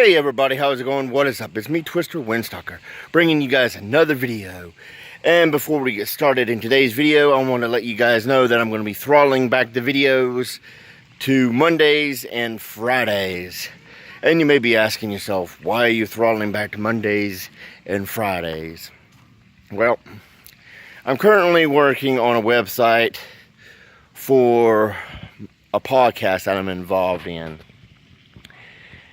Hey everybody, how's it going? What is up? It's me, Twister Windstalker, bringing you guys another video. And before we get started in today's video, I want to let you guys know that I'm going to be throttling back the videos to Mondays and Fridays. And you may be asking yourself, why are you throttling back to Mondays and Fridays? Well, I'm currently working on a website for a podcast that I'm involved in.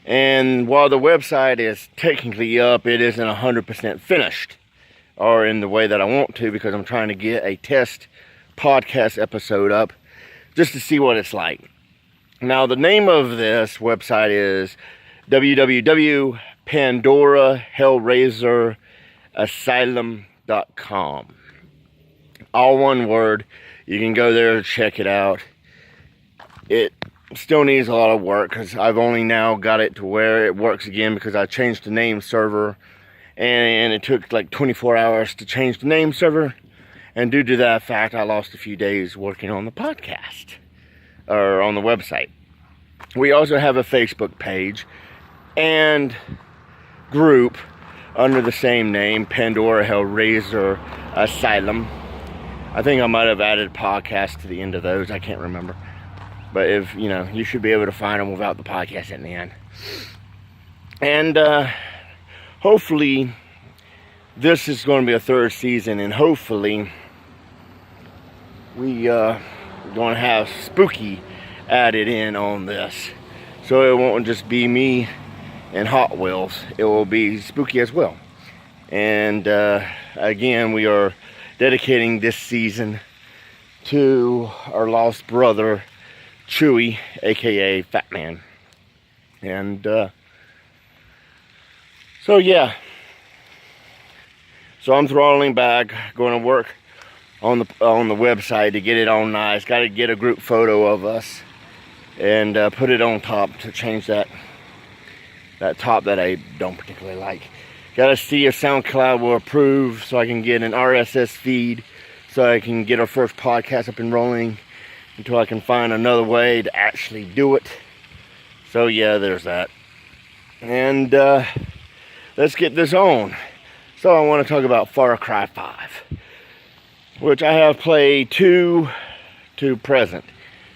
And while the website is technically up, it isn't 100% finished, or in the way that I want to, because I'm trying to get a test podcast episode up just to see what it's like. Now, the name of this website is www.pandorahellraiserasylum.com. All one word. You can go there and check it out. It still needs a lot of work because I've only now got it to where it works again, because I changed the name server and it took like 24 hours to change the name server, and due to that fact I lost a few days working on the podcast or on the website. We also have a Facebook page and group under the same name, Pandora Hellraiser Asylum. I think I might have added podcast to the end of those, I can't remember. But if, you know, you should be able to find them without the podcast in the end. And hopefully this is going to be a third season, and hopefully we going to have Spooky added in on this. So it won't just be me and Hot Wheels. It will be Spooky as well. And again, we are dedicating this season to our lost brother, Chewy, aka Fat Man. And so yeah, so I'm throttling back, going to work on the website to get it all nice. Got to get a group photo of us and put it on top to change that top that I don't particularly like. Got to see if SoundCloud will approve so I can get an RSS feed so I can get our first podcast up and rolling, until I can find another way to actually do it. So yeah, there's that. And let's get this on. So I want to talk about Far Cry 5, which I have played to present,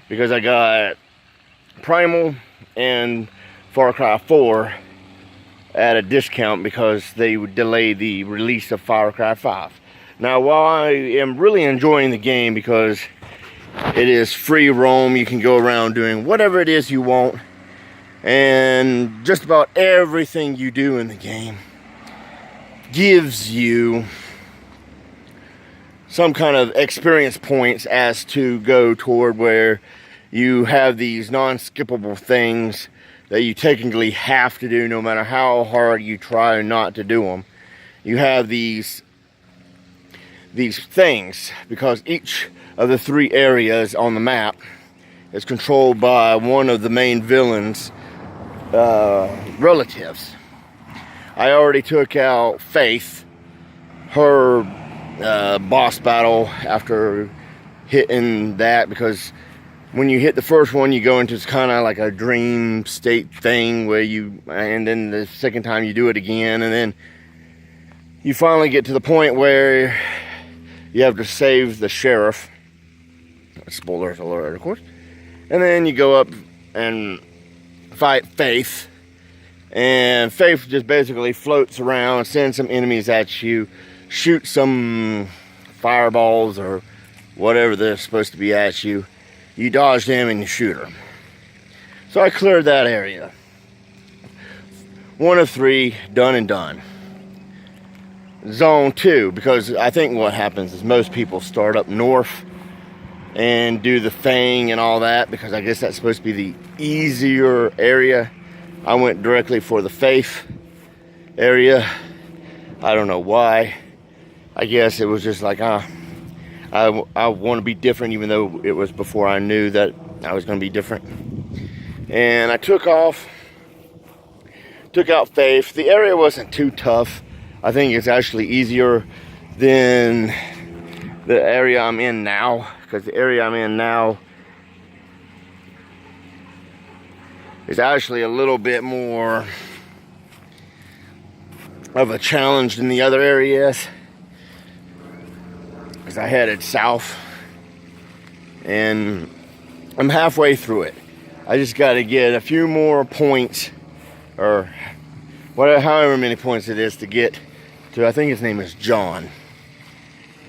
because I got Primal and Far Cry 4 at a discount because they would delay the release of Far Cry 5. Now, while I am really enjoying the game because it is free roam, you can go around doing whatever it is you want, and just about everything you do in the game gives you some kind of experience points as to go toward where you have these non-skippable things that you technically have to do no matter how hard you try not to do them. You have these things because each of the 3 areas on the map is controlled by one of the main villain's relatives. I already took out Faith, her boss battle, after hitting that, because when you hit the first one, you go into kind of like a dream state thing where and then the second time you do it again, and then you finally get to the point where you have to save the sheriff. Spoilers alert, of course. And then you go up and fight Faith. And Faith just basically floats around, sends some enemies at you, shoots some fireballs or whatever they're supposed to be at you. You dodge them and you shoot her. So I cleared that area. 1 of 3, done and done. Zone 2, because I think what happens is most people start up north and do the Fang and all that, because I guess that's supposed to be the easier area. I went directly for the Faith area. I don't know why. I guess it was just like, I want to be different, even though it was before I knew that I was going to be different. And I took out Faith. The area wasn't too tough. I think it's actually easier than the area I'm in now, because the area I'm in now is actually a little bit more of a challenge than the other areas, because I headed south and I'm halfway through it. I just got to get a few more points, or whatever, however many points it is to get to, I think his name is John.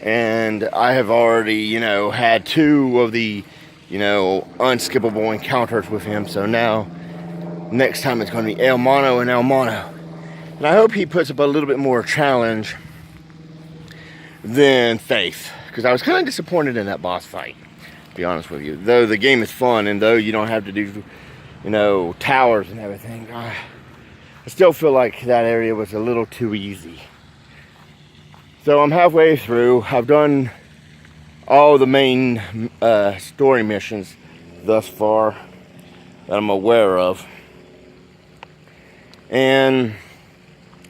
And I have already, had 2 of the, unskippable encounters with him. So now, next time it's going to be El Mono and El Mono. And I hope he puts up a little bit more challenge than Faith, because I was kind of disappointed in that boss fight, to be honest with you. Though the game is fun, and though you don't have to do, towers and everything, I still feel like that area was a little too easy. So I'm halfway through. I've done all the main story missions thus far that I'm aware of. And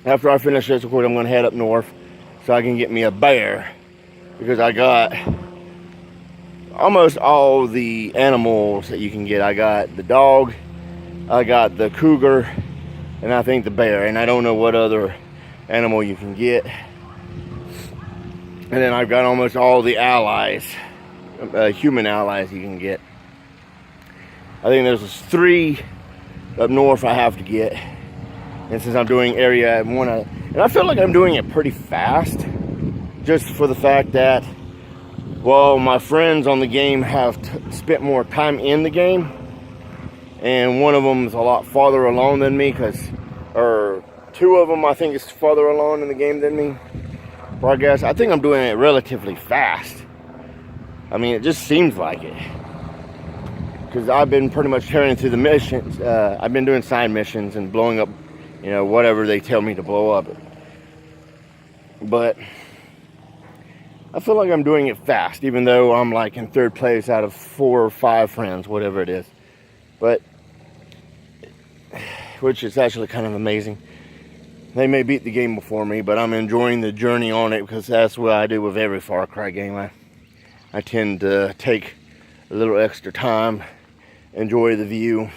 after I finish this, of course, I'm going to head up north so I can get me a bear, because I got almost all the animals that you can get. I got the dog, I got the cougar, and I think the bear, and I don't know what other animal you can get. And then I've got almost all the allies, human allies you can get. I think there's 3 up north I have to get. And since I'm doing area 1, and I feel like I'm doing it pretty fast, just for the fact that, well, my friends on the game have spent more time in the game, and one of them is a lot farther along than me, or 2 of them I think is farther along in the game than me. Well, I think I'm doing it relatively fast. I mean, it just seems like it, because I've been pretty much tearing through the missions. I've been doing side missions and blowing up, whatever they tell me to blow up. But I feel like I'm doing it fast, even though I'm like in 3rd place out of 4 or 5 friends, whatever it is. But, which is actually kind of amazing. They may beat the game before me, but I'm enjoying the journey on it, because that's what I do with every Far Cry game. I tend to take a little extra time, enjoy the view,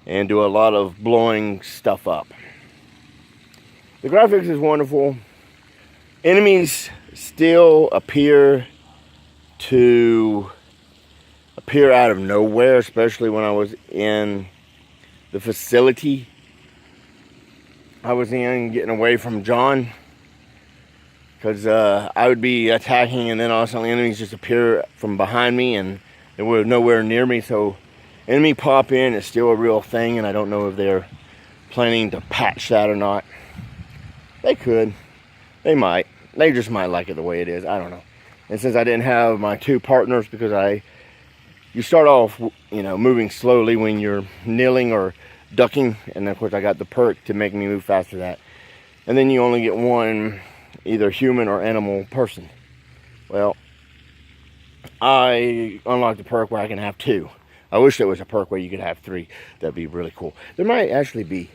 and do a lot of blowing stuff up. The graphics is wonderful. Enemies still appear out of nowhere, especially when I was in the facility I was in, getting away from John, because I would be attacking and then all of a sudden enemies just appear from behind me and they were nowhere near me. So enemy pop in is still a real thing, and I don't know if they're planning to patch that or not. They could, they might, they just might like it the way it is, I don't know. And since I didn't have my 2 partners, because you start off, moving slowly when you're kneeling or ducking, and of course I got the perk to make me move faster than that. And then you only get 1 either human or animal person. Well, I unlocked the perk where I can have 2. I wish there was a perk where you could have 3. That'd be really cool. There might actually be.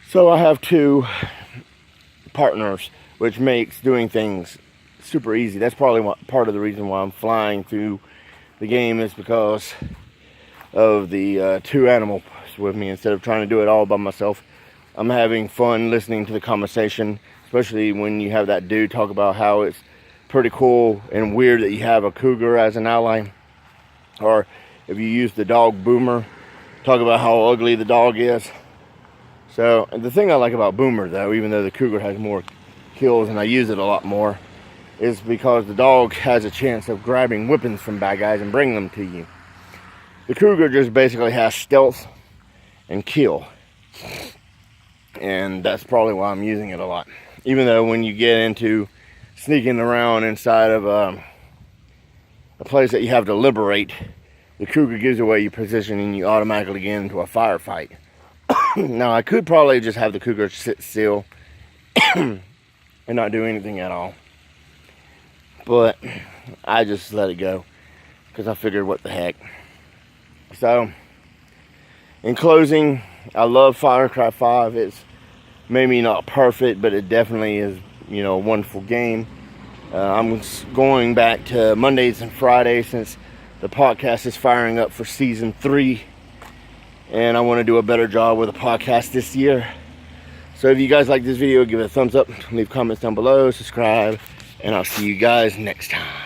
So I have 2 partners, which makes doing things super easy. That's probably part of the reason why I'm flying through the game, is because of the 2 animals with me instead of trying to do it all by myself. I'm having fun listening to the conversation, especially when you have that dude talk about how it's pretty cool and weird that you have a cougar as an ally, or if you use the dog Boomer, talk about how ugly the dog is. So the thing I like about Boomer, though, even though the cougar has more kills and I use it a lot more, is because the dog has a chance of grabbing weapons from bad guys and bringing them to you. The cougar just basically has stealth and kill, and that's probably why I'm using it a lot. Even though when you get into sneaking around inside of a place that you have to liberate, the cougar gives away your position and you automatically get into a firefight. Now I could probably just have the cougar sit still and not do anything at all, but I just let it go because I figured, what the heck. So in closing, I love Far Cry 5. It's maybe not perfect, but it definitely is, a wonderful game. I'm going back to Mondays and Fridays since the podcast is firing up for season 3, and I want to do a better job with the podcast this year. So if you guys like this video, give it a thumbs up, leave comments down below, subscribe, and I'll see you guys next time.